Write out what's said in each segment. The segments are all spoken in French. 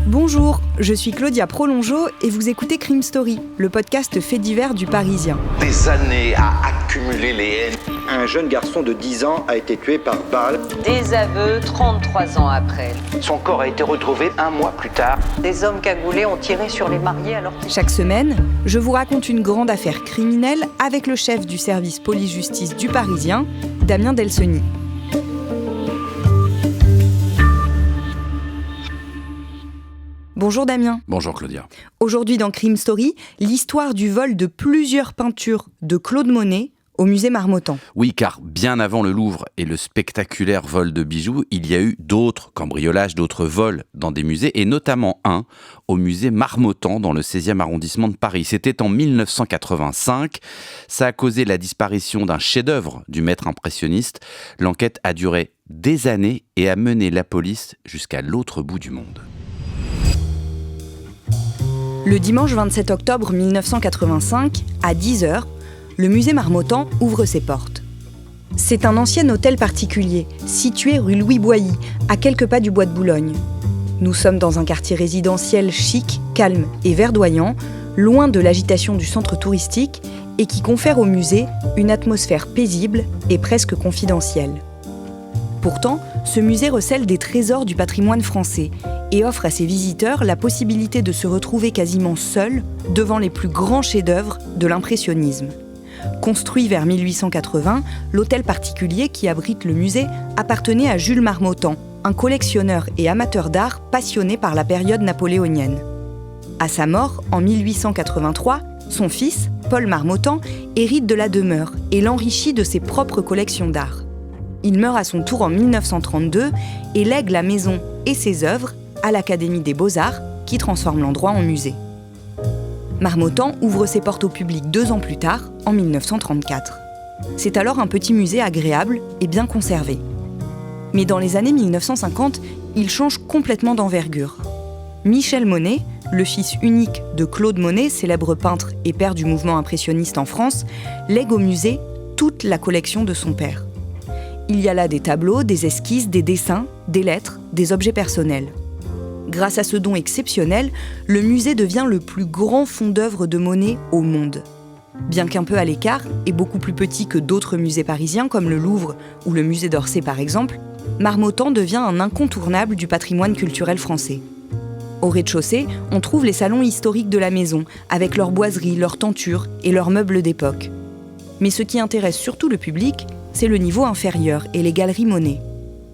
Bonjour, je suis Claudia Prolongeau et vous écoutez Crime Story, le podcast fait divers du Parisien. Des années à accumuler les haines. Un jeune garçon de 10 ans a été tué par balle. Des aveux 33 ans après. Son corps a été retrouvé 1 mois plus tard. Des hommes cagoulés ont tiré sur les mariés alors qu'ils... Chaque semaine, je vous raconte une grande affaire criminelle avec le chef du service police-justice du Parisien, Damien Delceni. Bonjour Damien. Bonjour Claudia. Aujourd'hui dans Crime Story, l'histoire du vol de plusieurs peintures de Claude Monet au musée Marmottan. Oui, car bien avant le Louvre et le spectaculaire vol de bijoux, il y a eu d'autres cambriolages, d'autres vols dans des musées, et notamment un au musée Marmottan dans le 16e arrondissement de Paris. C'était en 1985. Ça a causé la disparition d'un chef-d'œuvre du maître impressionniste. L'enquête a duré des années et a mené la police jusqu'à l'autre bout du monde. Le dimanche 27 octobre 1985, à 10h, le musée Marmottan ouvre ses portes. C'est un ancien hôtel particulier, situé rue Louis Boilly, à quelques pas du bois de Boulogne. Nous sommes dans un quartier résidentiel chic, calme et verdoyant, loin de l'agitation du centre touristique et qui confère au musée une atmosphère paisible et presque confidentielle. Pourtant, ce musée recèle des trésors du patrimoine français et offre à ses visiteurs la possibilité de se retrouver quasiment seuls devant les plus grands chefs-d'œuvre de l'impressionnisme. Construit vers 1880, l'hôtel particulier qui abrite le musée appartenait à Jules Marmottan, un collectionneur et amateur d'art passionné par la période napoléonienne. À sa mort, en 1883, son fils, Paul Marmottan, hérite de la demeure et l'enrichit de ses propres collections d'art. Il meurt à son tour en 1932 et lègue la maison et ses œuvres à l'Académie des Beaux-Arts, qui transforme l'endroit en musée. Marmottan ouvre ses portes au public 2 ans plus tard, en 1934. C'est alors un petit musée agréable et bien conservé. Mais dans les années 1950, il change complètement d'envergure. Michel Monet, le fils unique de Claude Monet, célèbre peintre et père du mouvement impressionniste en France, lègue au musée toute la collection de son père. Il y a là des tableaux, des esquisses, des dessins, des lettres, des objets personnels. Grâce à ce don exceptionnel, le musée devient le plus grand fonds d'œuvres de Monet au monde. Bien qu'un peu à l'écart et beaucoup plus petit que d'autres musées parisiens comme le Louvre ou le musée d'Orsay par exemple, Marmottan devient un incontournable du patrimoine culturel français. Au rez-de-chaussée, on trouve les salons historiques de la maison, avec leurs boiseries, leurs tentures et leurs meubles d'époque. Mais ce qui intéresse surtout le public, c'est le niveau inférieur et les galeries Monet.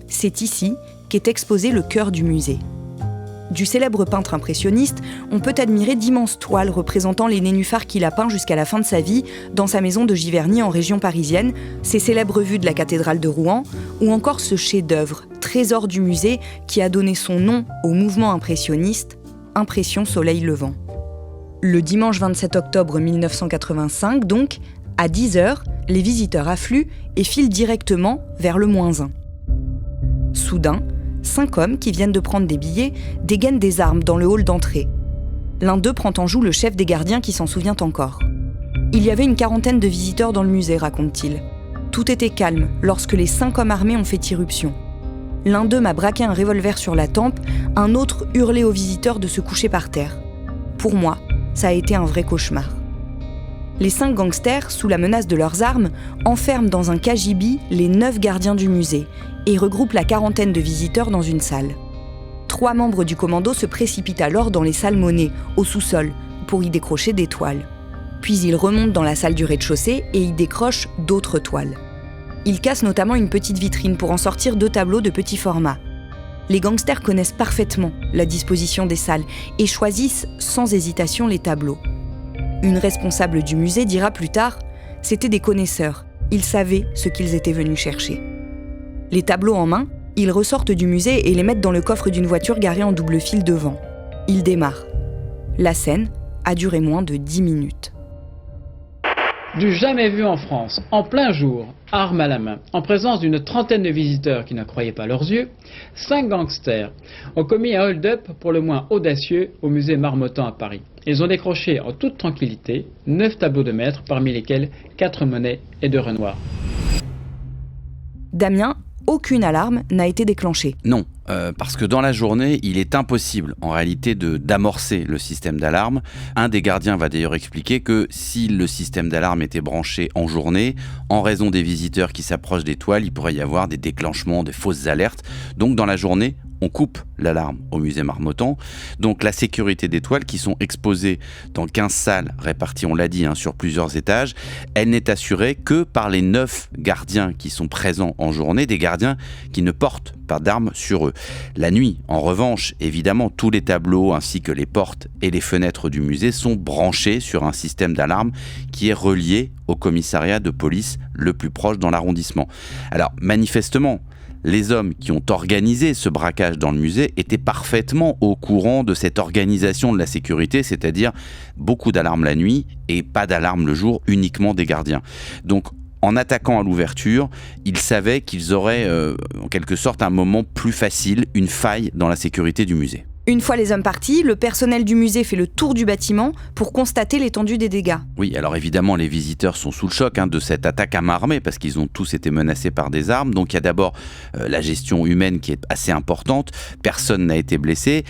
C'est ici qu'est exposé le cœur du musée. Du célèbre peintre impressionniste, on peut admirer d'immenses toiles représentant les nénuphars qu'il a peints jusqu'à la fin de sa vie dans sa maison de Giverny en région parisienne, ses célèbres vues de la cathédrale de Rouen, ou encore ce chef-d'œuvre, trésor du musée, qui a donné son nom au mouvement impressionniste, Impression Soleil Levant. Le dimanche 27 octobre 1985, donc, à 10h, les visiteurs affluent et filent directement vers le -1. Soudain, 5 hommes qui viennent de prendre des billets dégainent des armes dans le hall d'entrée. L'un d'eux prend en joue le chef des gardiens qui s'en souvient encore. Il y avait une quarantaine de visiteurs dans le musée, raconte-t-il. Tout était calme lorsque les 5 hommes armés ont fait irruption. L'un d'eux m'a braqué un revolver sur la tempe, un autre hurlait aux visiteurs de se coucher par terre. Pour moi, ça a été un vrai cauchemar. Les 5 gangsters, sous la menace de leurs armes, enferment dans un cagibi les 9 gardiens du musée et regroupent la quarantaine de visiteurs dans une salle. 3 membres du commando se précipitent alors dans les salles Monet, au sous-sol, pour y décrocher des toiles. Puis ils remontent dans la salle du rez-de-chaussée et y décrochent d'autres toiles. Ils cassent notamment une petite vitrine pour en sortir 2 tableaux de petit format. Les gangsters connaissent parfaitement la disposition des salles et choisissent sans hésitation les tableaux. Une responsable du musée dira plus tard « C'était des connaisseurs, ils savaient ce qu'ils étaient venus chercher ». Les tableaux en main, ils ressortent du musée et les mettent dans le coffre d'une voiture garée en double file devant. Ils démarrent. La scène a duré moins de 10 minutes. Du jamais vu en France, en plein jour, armes à la main, en présence d'une trentaine de visiteurs qui ne croyaient pas leurs yeux, 5 gangsters ont commis un hold-up pour le moins audacieux au musée Marmottan à Paris. Ils ont décroché en toute tranquillité 9 tableaux de maître, parmi lesquels 4 Monet et 2 Renoir. Damien, aucune alarme n'a été déclenchée. Non, parce que dans la journée, il est impossible en réalité d'amorcer le système d'alarme. Un des gardiens va d'ailleurs expliquer que si le système d'alarme était branché en journée, en raison des visiteurs qui s'approchent des toiles, il pourrait y avoir des déclenchements, des fausses alertes. Donc dans la journée, on coupe l'alarme au musée Marmottan. Donc la sécurité des toiles qui sont exposées dans 15 salles réparties, on l'a dit, sur plusieurs étages, elle n'est assurée que par les 9 gardiens qui sont présents en journée, des gardiens qui ne portent pas d'armes sur eux. La nuit, en revanche, évidemment, tous les tableaux ainsi que les portes et les fenêtres du musée sont branchés sur un système d'alarme qui est relié au commissariat de police le plus proche dans l'arrondissement. Alors manifestement, les hommes qui ont organisé ce braquage dans le musée étaient parfaitement au courant de cette organisation de la sécurité, c'est-à-dire beaucoup d'alarmes la nuit et pas d'alarmes le jour, uniquement des gardiens. Donc, en attaquant à l'ouverture, ils savaient qu'ils auraient en quelque sorte un moment plus facile, une faille dans la sécurité du musée. Une fois les hommes partis, le personnel du musée fait le tour du bâtiment pour constater l'étendue des dégâts. Oui, alors évidemment, les visiteurs sont sous le choc de cette attaque à main armée parce qu'ils ont tous été menacés par des armes. Donc il y a d'abord la gestion humaine qui est assez importante. Personne n'a été blessé.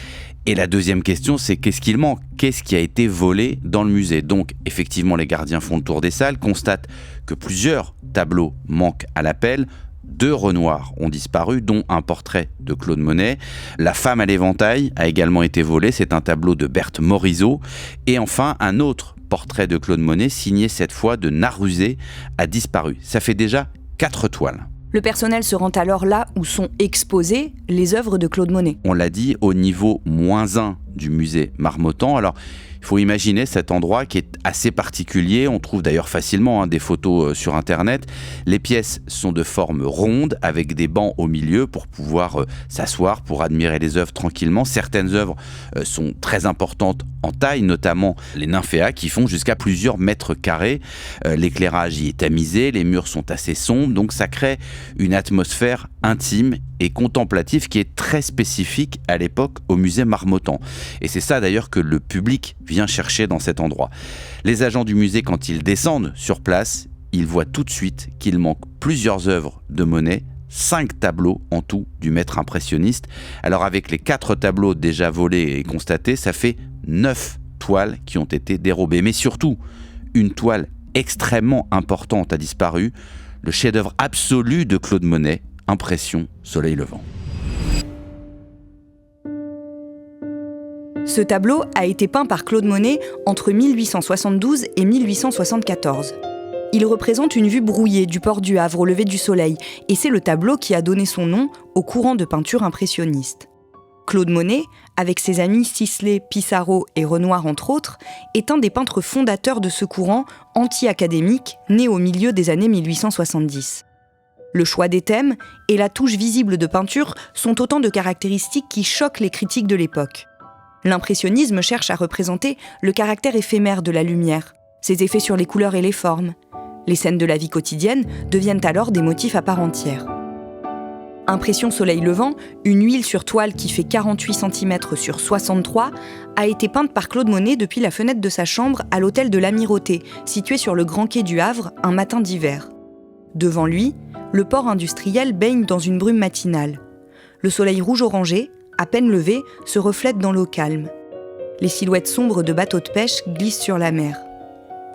Et la deuxième question, c'est qu'est-ce qu'il manque ? Qu'est-ce qui a été volé dans le musée ? Donc effectivement, les gardiens font le tour des salles, constatent que plusieurs tableaux manquent à l'appel. 2 Renoirs ont disparu, dont un portrait de Claude Monet. La femme à l'éventail a également été volée, c'est un tableau de Berthe Morisot. Et enfin, un autre portrait de Claude Monet, signé cette fois de Naruzé, a disparu. Ça fait déjà 4 toiles. Le personnel se rend alors là où sont exposées les œuvres de Claude Monet. On l'a dit, au niveau -1 du musée Marmottan. Alors, il faut imaginer cet endroit qui est assez particulier. On trouve d'ailleurs facilement des photos sur Internet. Les pièces sont de forme ronde avec des bancs au milieu pour pouvoir s'asseoir, pour admirer les œuvres tranquillement. Certaines œuvres sont très importantes en taille, notamment les nymphéas qui font jusqu'à plusieurs mètres carrés. L'éclairage y est tamisé, les murs sont assez sombres, donc ça crée une atmosphère intime et contemplative qui est très spécifique à l'époque au musée Marmottan. Et c'est ça d'ailleurs que le public vient chercher dans cet endroit. Les agents du musée, quand ils descendent sur place, ils voient tout de suite qu'il manque plusieurs œuvres de Monet, 5 tableaux en tout du maître impressionniste. Alors avec les 4 tableaux déjà volés et constatés, ça fait 9 toiles qui ont été dérobées. Mais surtout, une toile extrêmement importante a disparu, le chef-d'œuvre absolu de Claude Monet, Impression Soleil Levant. Ce tableau a été peint par Claude Monet entre 1872 et 1874. Il représente une vue brouillée du port du Havre au lever du soleil, et c'est le tableau qui a donné son nom au courant de peinture impressionniste. Claude Monet, avec ses amis Sisley, Pissarro et Renoir entre autres, est un des peintres fondateurs de ce courant anti-académique né au milieu des années 1870. Le choix des thèmes et la touche visible de peinture sont autant de caractéristiques qui choquent les critiques de l'époque. L'impressionnisme cherche à représenter le caractère éphémère de la lumière, ses effets sur les couleurs et les formes. Les scènes de la vie quotidienne deviennent alors des motifs à part entière. Impression Soleil Levant, une huile sur toile qui fait 48 cm sur 63, a été peinte par Claude Monet depuis la fenêtre de sa chambre à l'hôtel de l'Amirauté, situé sur le Grand Quai du Havre, un matin d'hiver. Devant lui, le port industriel baigne dans une brume matinale. Le soleil rouge-orangé, à peine levé, se reflète dans l'eau calme. Les silhouettes sombres de bateaux de pêche glissent sur la mer.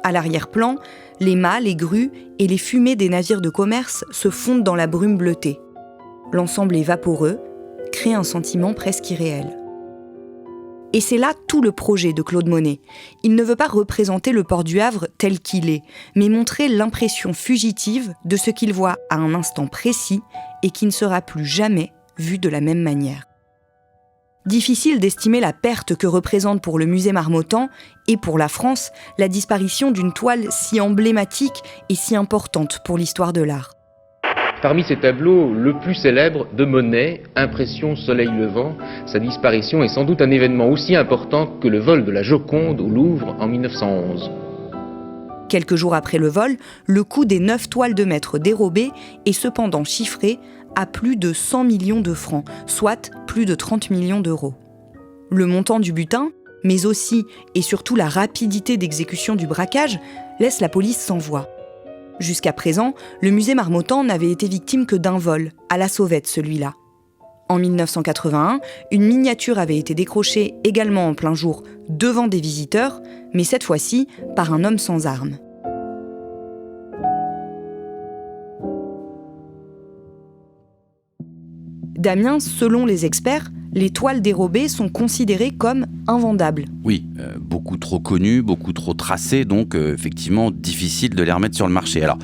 À l'arrière-plan, les mâts, les grues et les fumées des navires de commerce se fondent dans la brume bleutée. L'ensemble est vaporeux, crée un sentiment presque irréel. Et c'est là tout le projet de Claude Monet. Il ne veut pas représenter le port du Havre tel qu'il est, mais montrer l'impression fugitive de ce qu'il voit à un instant précis et qui ne sera plus jamais vu de la même manière. Difficile d'estimer la perte que représente pour le musée Marmottan et pour la France la disparition d'une toile si emblématique et si importante pour l'histoire de l'art. Parmi ces tableaux, le plus célèbre de Monet, Impression Soleil Levant, sa disparition est sans doute un événement aussi important que le vol de la Joconde au Louvre en 1911. Quelques jours après le vol, le coût des 9 toiles de maître dérobées est cependant chiffré à plus de 100 millions de francs, soit plus de 30 millions d'euros. Le montant du butin, mais aussi et surtout la rapidité d'exécution du braquage, laisse la police sans voix. Jusqu'à présent, le musée Marmottan n'avait été victime que d'un vol, à la sauvette celui-là. En 1981, une miniature avait été décrochée également en plein jour devant des visiteurs, mais cette fois-ci par un homme sans armes. Damien, selon les experts, les toiles dérobées sont considérées comme invendables. Oui, beaucoup trop connues, beaucoup trop tracées, donc effectivement difficile de les remettre sur le marché. Alors,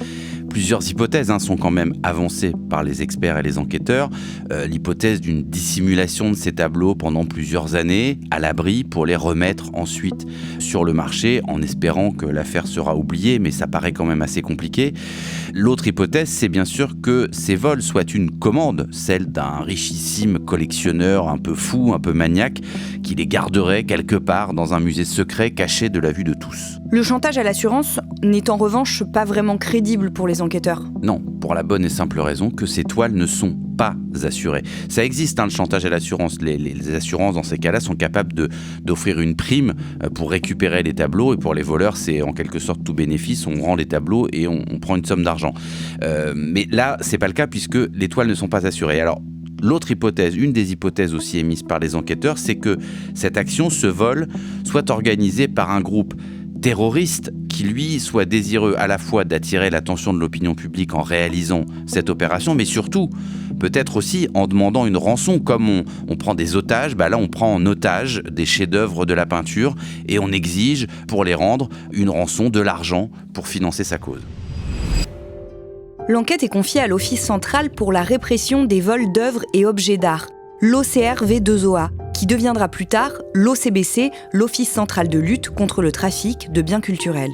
plusieurs hypothèses sont quand même avancées par les experts et les enquêteurs. L'hypothèse d'une dissimulation de ces tableaux pendant plusieurs années, à l'abri, pour les remettre ensuite sur le marché, en espérant que l'affaire sera oubliée, mais ça paraît quand même assez compliqué. L'autre hypothèse, c'est bien sûr que ces vols soient une commande, celle d'un richissime collectionneur un peu fou, un peu maniaque, qui les garderait quelque part dans un musée secret caché de la vue de tous. Le chantage à l'assurance n'est en revanche pas vraiment crédible pour les enquêteurs. Non, pour la bonne et simple raison que ces toiles ne sont pas assurées. Ça existe, le chantage à l'assurance. Les assurances, dans ces cas-là, sont capables d'offrir une prime pour récupérer les tableaux, et pour les voleurs, c'est en quelque sorte tout bénéfice. On rend les tableaux et on prend une somme d'argent. Mais là, c'est pas le cas puisque les toiles ne sont pas assurées. Alors, l'autre hypothèse, une des hypothèses aussi émises par les enquêteurs, c'est que cette action, ce vol, soit organisée par un groupe terroriste qui, lui, soit désireux à la fois d'attirer l'attention de l'opinion publique en réalisant cette opération, mais surtout, peut-être aussi en demandant une rançon. Comme on prend des otages, là on prend en otage des chefs-d'œuvre de la peinture et on exige, pour les rendre, une rançon, de l'argent pour financer sa cause. L'enquête est confiée à l'Office central pour la répression des vols d'œuvres et objets d'art, l'OCRV2OA, qui deviendra plus tard l'OCBC, l'Office central de lutte contre le trafic de biens culturels.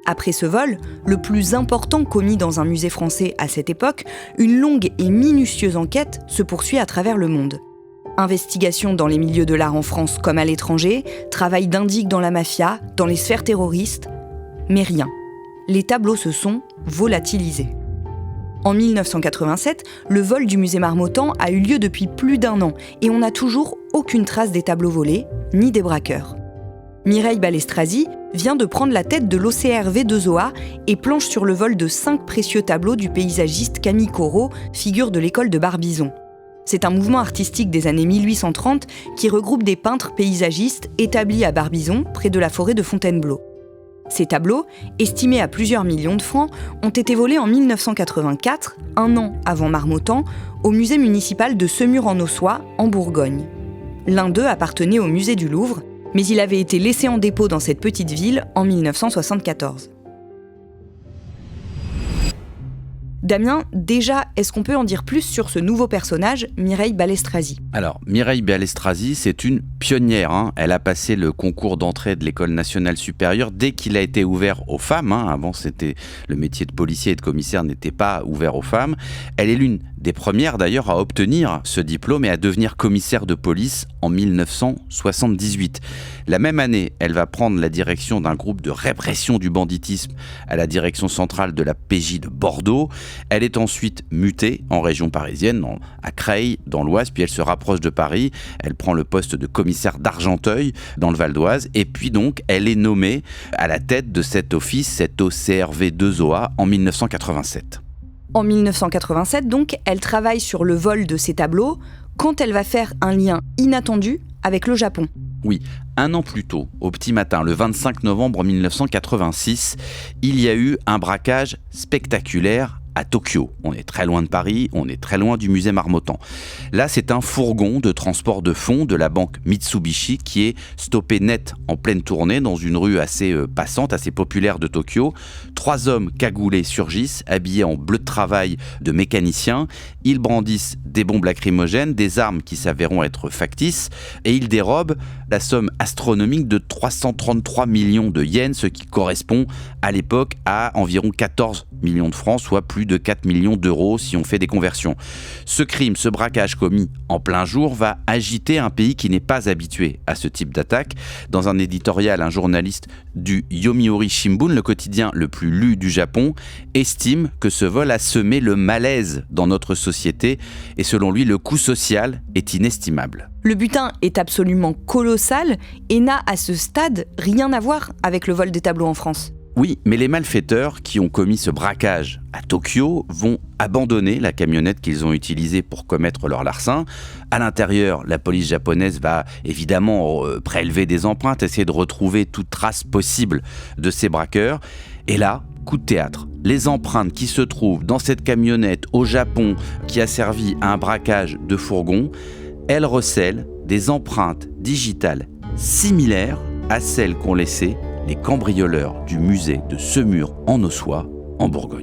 Après ce vol, le plus important commis dans un musée français à cette époque, une longue et minutieuse enquête se poursuit à travers le monde. Investigation dans les milieux de l'art en France comme à l'étranger, travail d'indic dans la mafia, dans les sphères terroristes, mais rien. Les tableaux se sont volatilisés. En 1987, le vol du musée Marmottan a eu lieu depuis plus d'1 an et on n'a toujours aucune trace des tableaux volés, ni des braqueurs. Mireille Balestrazi vient de prendre la tête de l'OCRV2OA et planche sur le vol de 5 précieux tableaux du paysagiste Camille Corot, figure de l'école de Barbizon. C'est un mouvement artistique des années 1830 qui regroupe des peintres paysagistes établis à Barbizon, près de la forêt de Fontainebleau. Ces tableaux, estimés à plusieurs millions de francs, ont été volés en 1984, 1 an avant Marmottan, au musée municipal de Semur-en-Auxois, en Bourgogne. L'un d'eux appartenait au musée du Louvre, mais il avait été laissé en dépôt dans cette petite ville en 1974. Damien, déjà, est-ce qu'on peut en dire plus sur ce nouveau personnage, Mireille Balestrazi ? Alors, Mireille Balestrazi, c'est une pionnière. Elle a passé le concours d'entrée de l'École nationale supérieure dès qu'il a été ouvert aux femmes. Avant, le métier de policier et de commissaire n'était pas ouvert aux femmes. Elle est l'une des premières d'ailleurs à obtenir ce diplôme et à devenir commissaire de police en 1978. La même année, elle va prendre la direction d'un groupe de répression du banditisme à la direction centrale de la PJ de Bordeaux. Elle est ensuite mutée en région parisienne, à Creil, dans l'Oise, puis elle se rapproche de Paris. Elle prend le poste de commissaire d'Argenteuil, dans le Val d'Oise, et puis donc elle est nommée à la tête de cet office, cet OCRV2OA, en 1987. En 1987, donc, elle travaille sur le vol de ces tableaux quand elle va faire un lien inattendu avec le Japon. Oui, 1 an plus tôt, au petit matin, le 25 novembre 1986, il y a eu un braquage spectaculaire à Tokyo. On est très loin de Paris, on est très loin du musée Marmottan. Là, c'est un fourgon de transport de fonds de la banque Mitsubishi qui est stoppé net en pleine tournée dans une rue assez passante, assez populaire de Tokyo. 3 hommes cagoulés surgissent, habillés en bleu de travail de mécaniciens. Ils brandissent des bombes lacrymogènes, des armes qui s'avéreront être factices, et ils dérobent la somme astronomique de 333 millions de yens, ce qui correspond à l'époque à environ 14 millions de francs, soit plus de 4 millions d'euros si on fait des conversions. Ce crime, ce braquage commis en plein jour va agiter un pays qui n'est pas habitué à ce type d'attaque. Dans un éditorial, un journaliste du Yomiuri Shimbun, le quotidien le plus lu du Japon, estime que ce vol a semé le malaise dans notre société et selon lui, le coût social est inestimable. Le butin est absolument colossal et n'a à ce stade rien à voir avec le vol des tableaux en France. Oui, mais les malfaiteurs qui ont commis ce braquage à Tokyo vont abandonner la camionnette qu'ils ont utilisée pour commettre leur larcin. À l'intérieur, la police japonaise va évidemment prélever des empreintes, essayer de retrouver toute trace possible de ces braqueurs. Et là, coup de théâtre. Les empreintes qui se trouvent dans cette camionnette au Japon qui a servi à un braquage de fourgon, elles recèlent des empreintes digitales similaires à celles qu'ont laissées les cambrioleurs du musée de Semur en Ossois, en Bourgogne.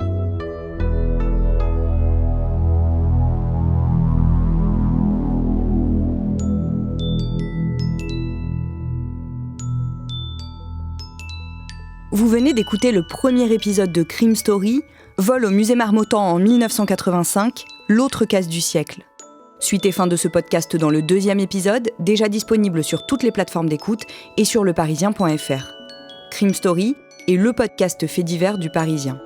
Vous venez d'écouter le premier épisode de Crime Story, Vol au musée Marmottan en 1985, l'autre case du siècle. Suite et fin de ce podcast dans le 2e épisode, déjà disponible sur toutes les plateformes d'écoute et sur leparisien.fr. Crime Story est le podcast fait divers du Parisien.